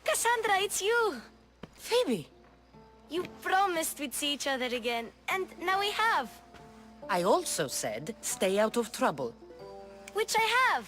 Cassandra, it's you! Phoebe! You promised we'd see each other again, and now we have. I also said, stay out of trouble. Which I have.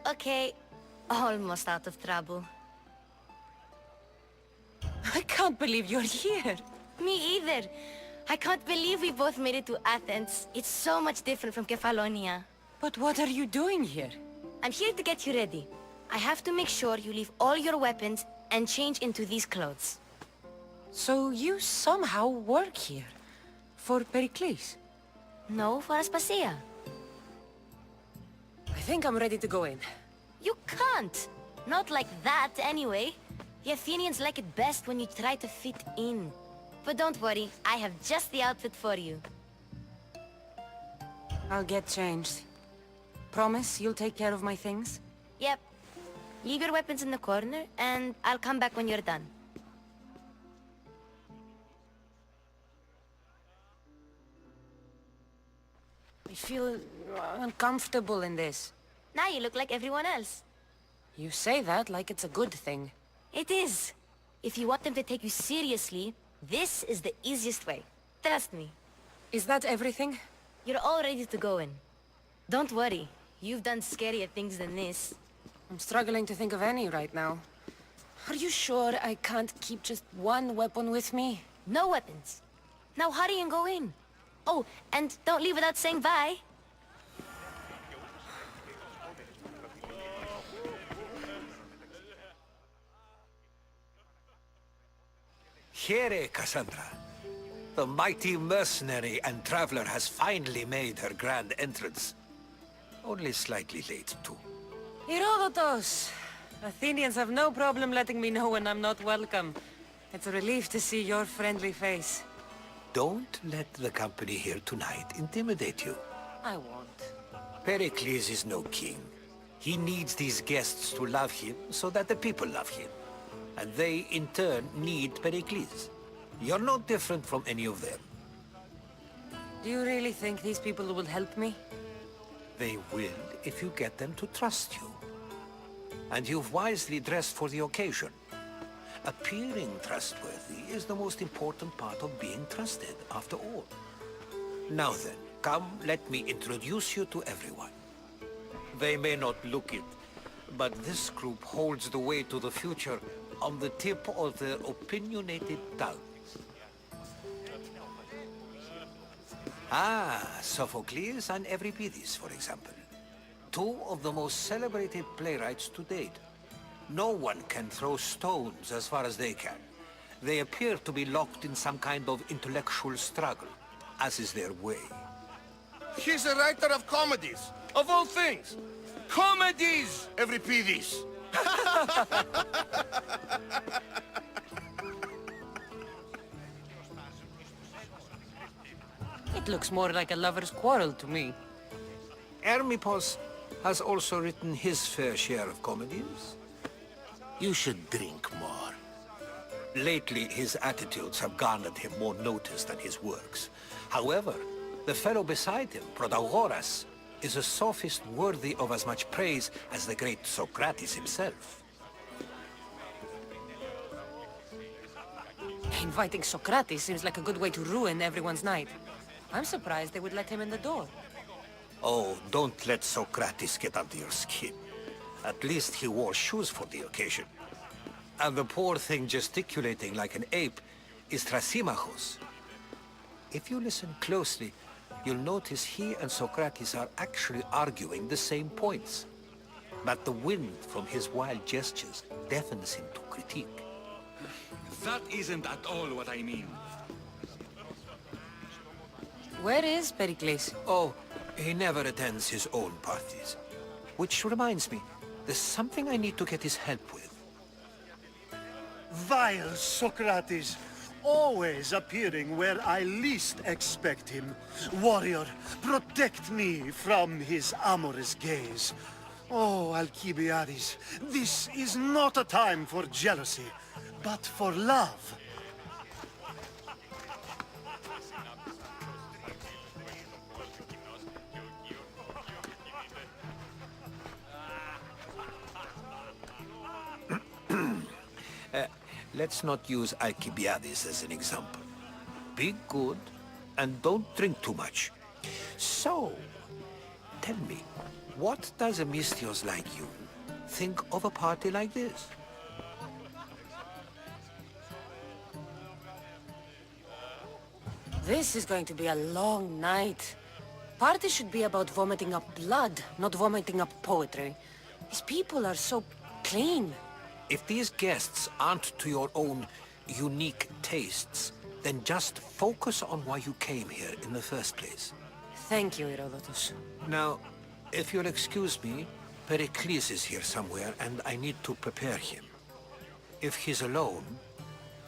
Okay, almost out of trouble. I can't believe you're here. Me either. I can't believe we both made it to Athens. It's so much different from Kefalonia. But what are you doing here? I'm here to get you ready. I have to make sure you leave all your weapons and change into these clothes. So you somehow work here? For Pericles? No, for Aspasia. I think I'm ready to go in. You can't! Not like that, anyway. The Athenians like it best when you try to fit in. But don't worry, I have just the outfit for you. I'll get changed. Promise you'll take care of my things? Yep. Leave your weapons in the corner, and I'll come back when you're done. I feel uncomfortable in this. Now you look like everyone else. You say that like it's a good thing. It is. If you want them to take you seriously, this is the easiest way. Trust me. Is that everything? You're all ready to go in. Don't worry. You've done scarier things than this. I'm struggling to think of any right now. Are you sure I can't keep just one weapon with me? No weapons. Now hurry and go in. Oh, and don't leave without saying bye. Here, Cassandra. The mighty mercenary and traveler has finally made her grand entrance. Only slightly late, too. Herodotus! Athenians have no problem letting me know when I'm not welcome. It's a relief to see your friendly face. Don't let the company here tonight intimidate you. I won't. Pericles is no king. He needs these guests to love him so that the people love him. And they, in turn, need Pericles. You're no different from any of them. Do you really think these people will help me? They will if you get them to trust you. And you've wisely dressed for the occasion. Appearing trustworthy is the most important part of being trusted, after all. Now then, come, let me introduce you to everyone. They may not look it, but this group holds the way to the future on the tip of their opinionated tongues. Ah, Sophocles and Euripides, for example. Two of the most celebrated playwrights to date. No one can throw stones as far as they can. They appear to be locked in some kind of intellectual struggle, as is their way. He's a writer of comedies, of all things. Comedies, Euripides. It looks more like a lover's quarrel to me. Hermippos has also written his fair share of comedies. You should drink more. Lately, his attitudes have garnered him more notice than his works. However, the fellow beside him, Protagoras, is a sophist worthy of as much praise as the great Socrates himself. Inviting Socrates seems like a good way to ruin everyone's night. I'm surprised they would let him in the door. Oh, don't let Socrates get under your skin. At least he wore shoes for the occasion. And the poor thing gesticulating like an ape is Thrasymachos. If you listen closely, you'll notice he and Socrates are actually arguing the same points. But the wind from his wild gestures deafens him to critique. That isn't at all what I mean. Where is Pericles? Oh, he never attends his own parties. Which reminds me, there's something I need to get his help with. Vile Socrates! always appearing where I least expect him. Warrior, protect me from his amorous gaze. Oh, Alcibiades, this is not a time for jealousy, but for love. Let's not use Alcibiades as an example. Be good and don't drink too much. So, tell me, what does a Misthios like you think of a party like this? This is going to be a long night. Party should be about vomiting up blood, not vomiting up poetry. These people are so clean. If these guests aren't to your own unique tastes, then just focus on why you came here in the first place. Thank you, Herodotus. Now, if you'll excuse me, Pericles is here somewhere, and I need to prepare him. If he's alone,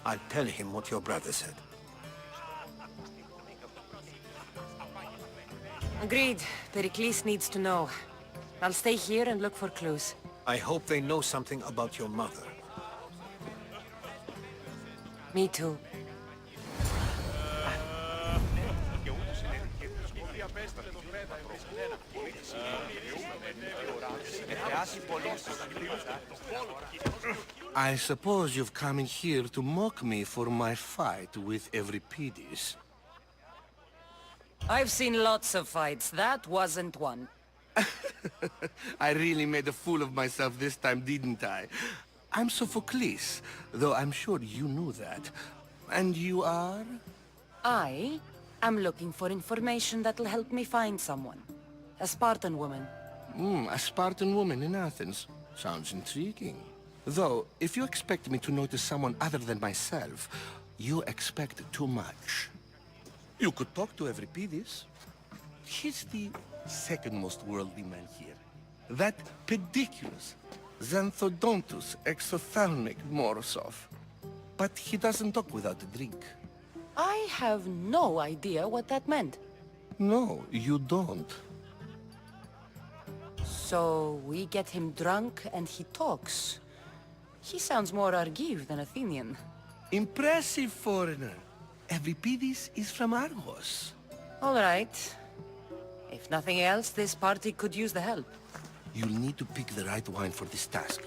I'll tell him what your brother said. Agreed. Pericles needs to know. I'll stay here and look for clues. I hope they know something about your mother. Me too. I suppose you've come in here to mock me for my fight with Euripides. I've seen lots of fights. That wasn't one. I really made a fool of myself this time, didn't I? I'm Sophocles, though I'm sure you knew that. And you are? I am looking for information that'll help me find someone. A Spartan woman. A Spartan woman in Athens. Sounds intriguing. Though, if you expect me to notice someone other than myself, you expect too much. You could talk to Euripides. He's the second most worldly man here. That pediculous Xanthodontus exophthalmic Morosov. But he doesn't talk without a drink. I have no idea what that meant. No, you don't. So we get him drunk and he talks. He sounds more Argive than Athenian. Impressive foreigner. Euripides is from Argos. All right. If nothing else, this party could use the help. You'll need to pick the right wine for this task.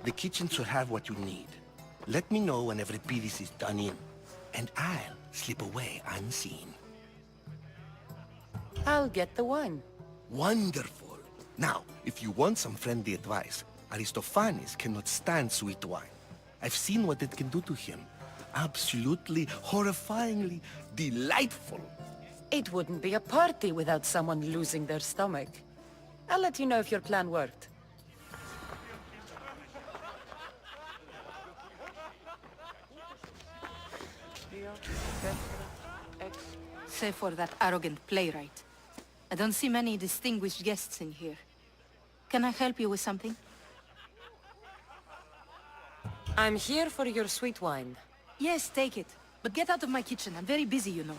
The kitchen should have what you need. Let me know when Euripides is done in, and I'll slip away unseen. I'll get the wine. Wonderful. Now, if you want some friendly advice, Aristophanes cannot stand sweet wine. I've seen what it can do to him. Absolutely, horrifyingly delightful. It wouldn't be a party without someone losing their stomach. I'll let you know if your plan worked. Save for that arrogant playwright. I don't see many distinguished guests in here. Can I help you with something? I'm here for your sweet wine. Yes, take it. But get out of my kitchen. I'm very busy, you know.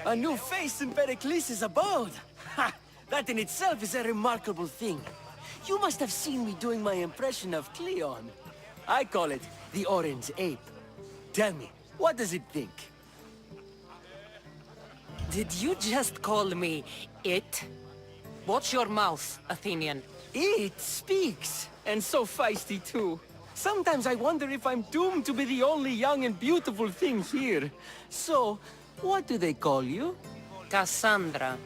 A new face in Pericles' abode! Ha! That in itself is a remarkable thing. You must have seen me doing my impression of Cleon. I call it the Orange Ape. Tell me, what does it think? Did you just call me it? Watch your mouth, Athenian. It speaks, and so feisty too. Sometimes I wonder if I'm doomed to be the only young and beautiful thing here. So, what do they call you? Cassandra.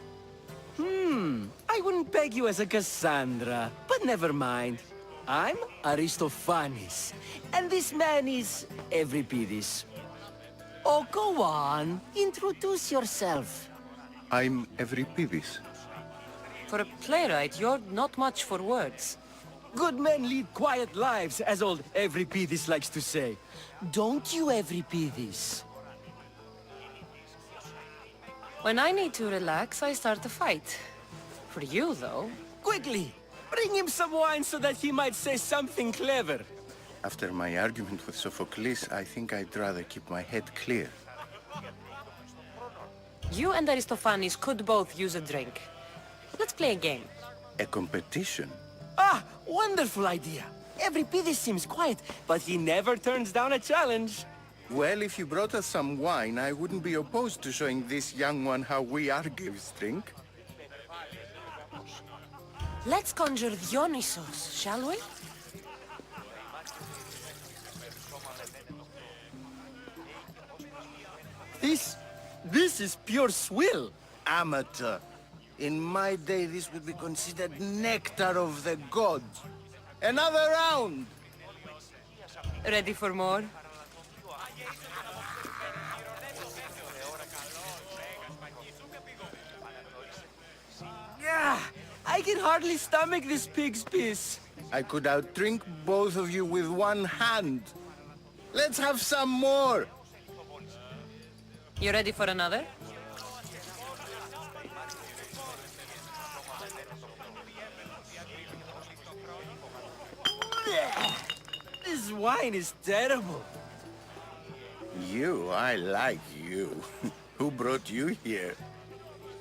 I wouldn't peg you as a Cassandra, but never mind. I'm Aristophanes, and this man is Euripides. Oh, go on. Introduce yourself. I'm Euripides. For a playwright, you're not much for words. Good men lead quiet lives, as old Euripides likes to say. Don't you, Euripides? When I need to relax, I start a fight. For you, though. Quickly! Bring him some wine so that he might say something clever. After my argument with Sophocles, I think I'd rather keep my head clear. You and Aristophanes could both use a drink. Let's play a game. A competition? Ah, wonderful idea. Euripides seems quiet, but he never turns down a challenge. Well, if you brought us some wine, I wouldn't be opposed to showing this young one how we Argives drink. Let's conjure Dionysos, shall we? This is pure swill. Amateur. In my day, this would be considered nectar of the gods. Another round! Ready for more? Yeah, I can hardly stomach this pig's piss. I could outdrink both of you with one hand. Let's have some more! You ready for another? This wine is terrible. You, I like you. Who brought you here?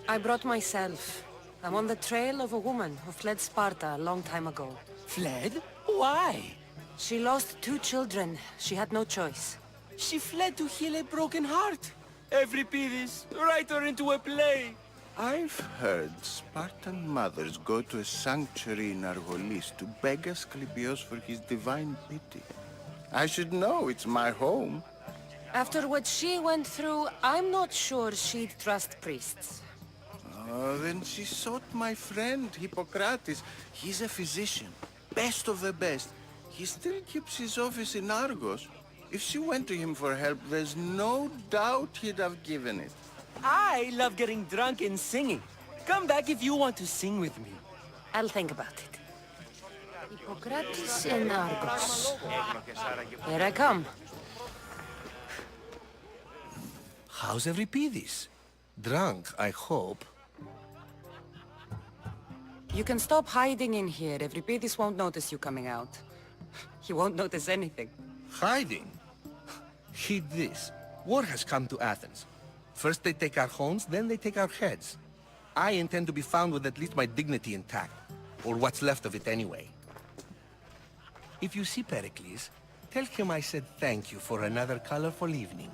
I brought myself. I'm on the trail of a woman who fled Sparta a long time ago. Fled? Why? She lost 2 children. She had no choice. She fled to heal a broken heart. Euripides, write her into a play. I've heard Spartan mothers go to a sanctuary in Argolis to beg Asclepios for his divine pity. I should know, it's my home. After what she went through, I'm not sure she'd trust priests. Oh, then she sought my friend, Hippocrates. He's a physician, best of the best. He still keeps his office in Argos. If she went to him for help, there's no doubt he'd have given it. I love getting drunk and singing. Come back if you want to sing with me. I'll think about it. Hippocrates and Argos. Here I come. How's Euripides? Drunk, I hope. You can stop hiding in here. Euripides won't notice you coming out. He won't notice anything. Hiding? Heed this. War has come to Athens. First they take our homes, then they take our heads. I intend to be found with at least my dignity intact. Or what's left of it anyway. If you see Pericles, tell him I said thank you for another colorful evening.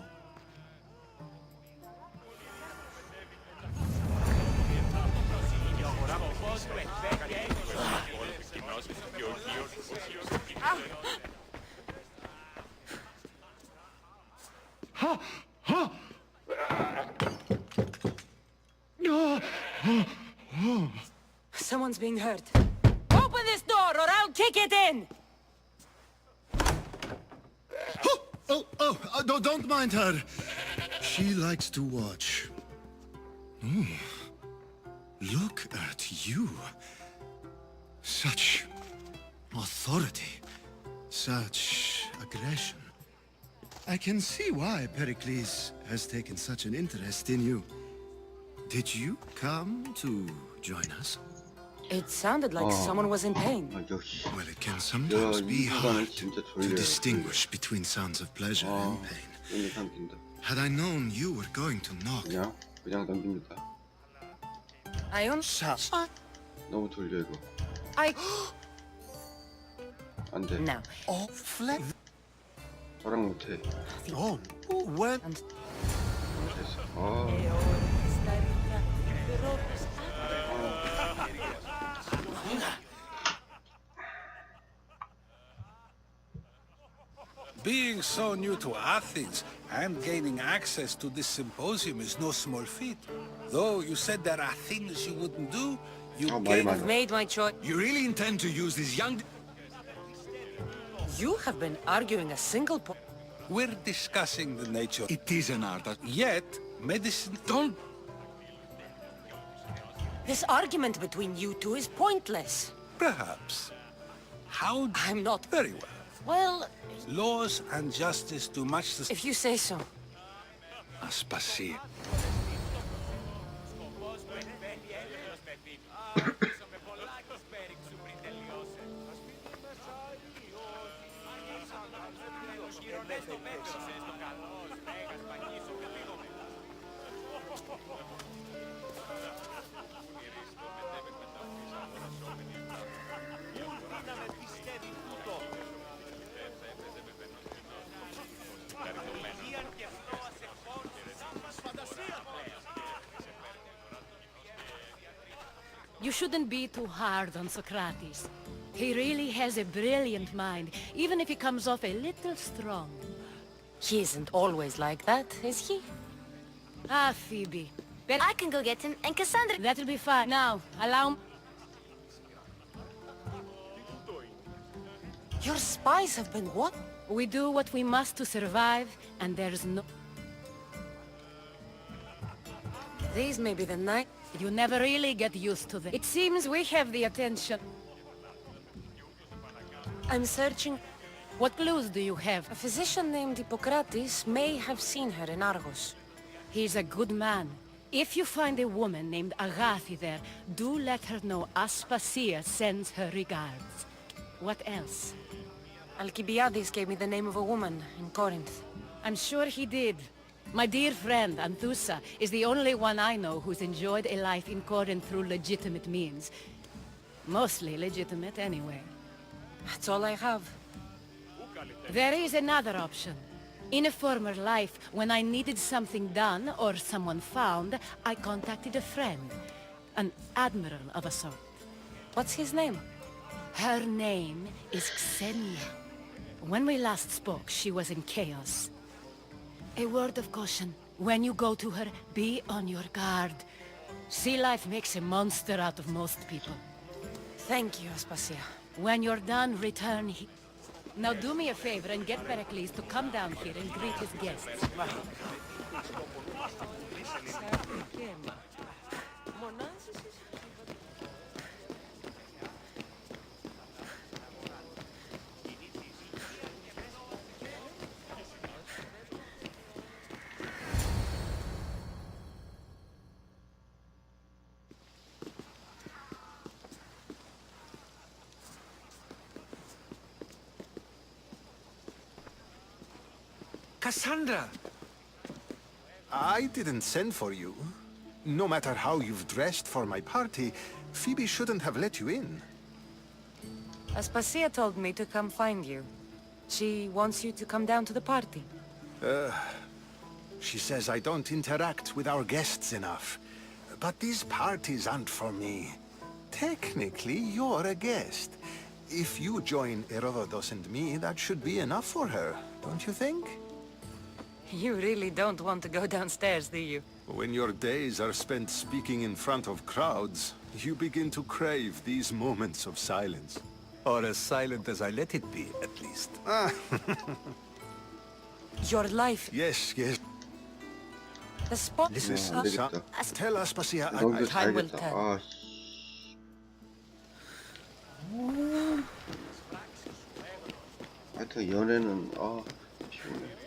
Someone's being hurt. Open this door or I'll kick it in! Don't mind her. She likes to watch. Look at you. Such authority. Such aggression. I can see why Pericles has taken such an interest in you. Did you come to join us? It sounded like someone was in pain. 역시 Well, it can sometimes be hard 진짜 to 졸려요. distinguish between sounds of pleasure and pain. 오늘 삼킨다. Had I known you were going to knock, 그냥 던집니다. Ion? 너무 졸려 이거. 안 돼. Now. 저랑 못해. Oh, when? 됐어. Being so new to Athens and gaining access to this symposium is no small feat. Though you said there are things you wouldn't do, you gave... I've made my choice. You really intend to use this young... You have been arguing a single point. We're discussing the nature. It is an art. Yet, medicine... Don't... This argument between you two is pointless. Perhaps. How... I'm not... Very well. Well, Laws and justice do much the... if you say so. Aspasia. You shouldn't be too hard on Socrates. He really has a brilliant mind, even if he comes off a little strong. He isn't always like that, is he? Ah, Phoebe. But I can go get him, and Cassandra... that'll be fine. Now, allow... Your spies have been what? We do what we must to survive, and there's no... These may be the night. You never really get used to them. It seems we have the attention. I'm searching. What clues do you have? A physician named Hippocrates may have seen her in Argos. He's a good man. If you find a woman named Agathi there, do let her know Aspasia sends her regards. What else? Alcibiades gave me the name of a woman in Corinth. I'm sure he did. My dear friend, Anthusa, is the only one I know who's enjoyed a life in Corinth through legitimate means. Mostly legitimate, anyway. That's all I have. There is another option. In a former life, when I needed something done or someone found, I contacted a friend. An admiral of a sort. What's his name? Her name is Xenia. When we last spoke, she was in chaos. A word of caution. When you go to her, be on your guard. Sea life makes a monster out of most people. Thank you, Aspasia. When you're done, return here. Now do me a favor and get Pericles to come down here and greet his guests. Cassandra! I didn't send for you. No matter how you've dressed for my party, Phoebe shouldn't have let you in. Aspasia told me to come find you. She wants you to come down to the party. She says I don't interact with our guests enough. But these parties aren't for me. Technically, you're a guest. If you join Herodotus and me, that should be enough for her, don't you think? You really don't want to go downstairs, do you? When your days are spent speaking in front of crowds, you begin to crave these moments of silence. Or as silent as I let it be, at least. Your life... Yes, yes. The spot... Listen, 안 되겠다. tell Aspasia 너도 Time will 자야겠다. tell. 아, 씨. 하여튼 연애는 피곤해.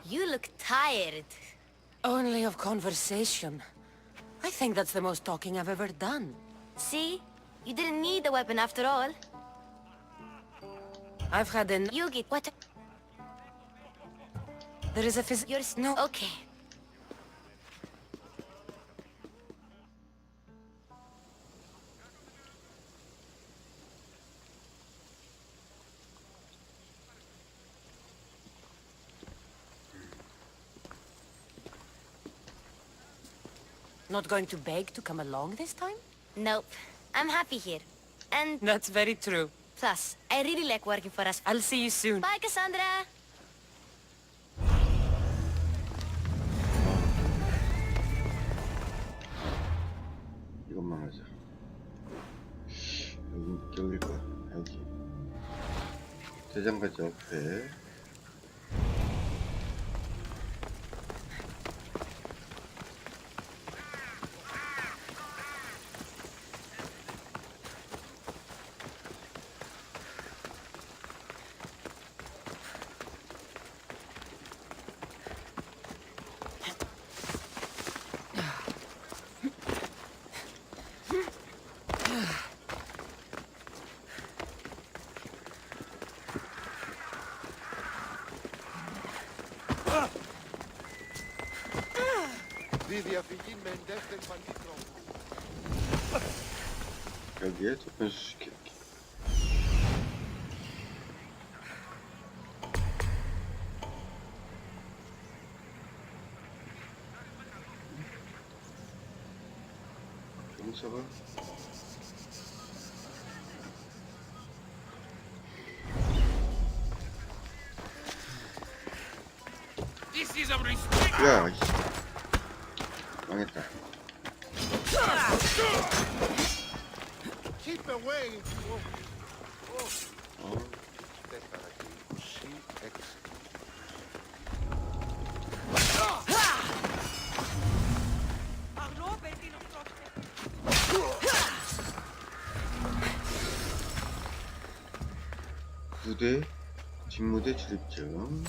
You look tired. Only of conversation. I think that's the most talking I've ever done. See? You didn't need the weapon after all. I've had an... You get what? There is a You're... No. Okay. Not going to beg to come along this time? Nope. I'm happy here. And That's very true. plus, I really like working for us. I'll see you soon. Bye, Cassandra! 이것만 하자. 여길 거야. 여기. 대장가지 옆에. 여기에 소변수수께끼. 용서가 야, 이씨. 망했다. Keep away! 어, 무대, 뒷무대 출입증.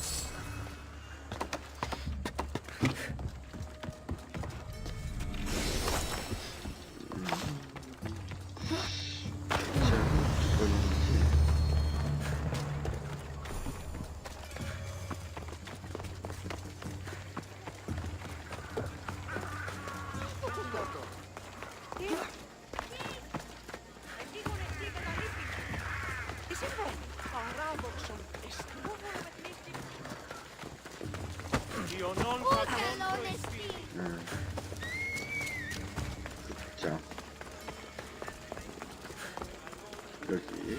자, 여기.